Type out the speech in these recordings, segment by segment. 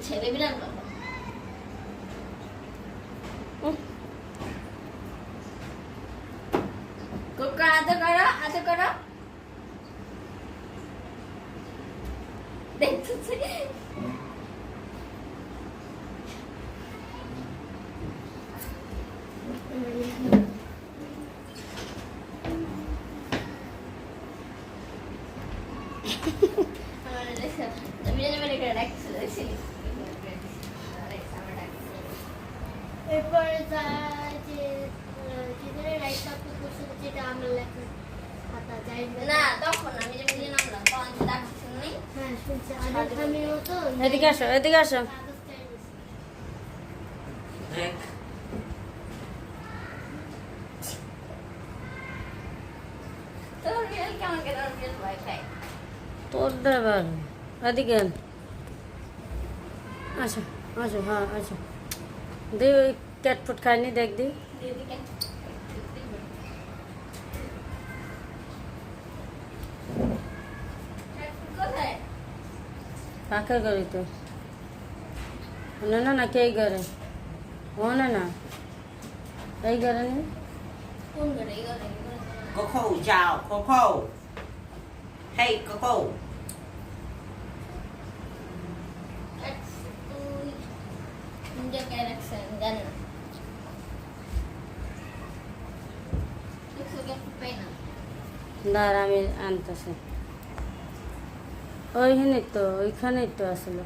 ছেলে বিড়াল বাবা কোকা আদর করো দেখতেছি এরপরে যেটা আমরা লেখা খাতা যাই না তখন আমি যে বুঝে নামলাম তখন তো ডাকছি নাই হ্যাঁ শুনছি আমিও তো এদিকে আসো এদিকে আসো কাগজ চাই বলছি। দেখ তোর রিয়েল কেমন কেন রিয়েল ভয় খায় তোর ড্রাইভার এদিকে আন। আসো আসো হ্যাঁ আসো দি ওই ক্যাট ফুড খাইনি দেখ দি দিদিকে কোথায় কাকে করি তো না না না কে করে ও না না এই করে নি কোন করে এই করে Coco chào Coco hey Coco India direction জানি না কিছু কিছু পাই না দাঁড়া আমি আনতেছি ওইখানে তো ওইখানেই তো আসলো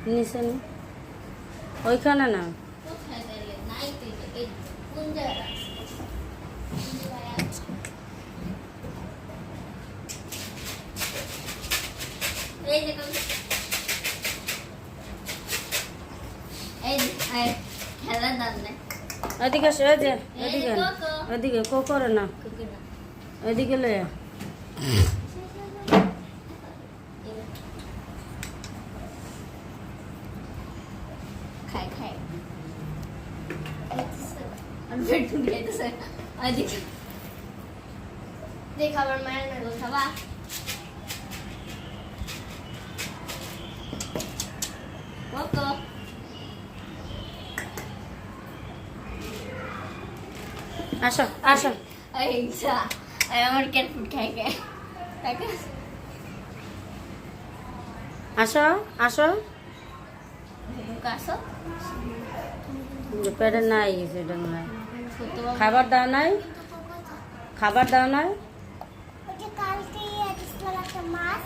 নিচে নি ওইখানে না কোথায় দাঁড়িয়ে নাই তো এই কোন জায়গায় এই যে এই খেলা দাম না এদিকে আসো এই যে এদিকে এদিকে কো করে না এদিকে লয়া খাই খাই আমি পেট দিয়েছে আজকে দেখ আবার মায়ের না খাবা ওকো আসো আসো এই যা আমার ক্যাট ফুড খাই খাই তাকে আসো আসো কাছো যে পেটে নাই সেটা নাই ছোট খাবার দাও নাই খাবার দাও নাই ওই যে কালকে একটা মাছ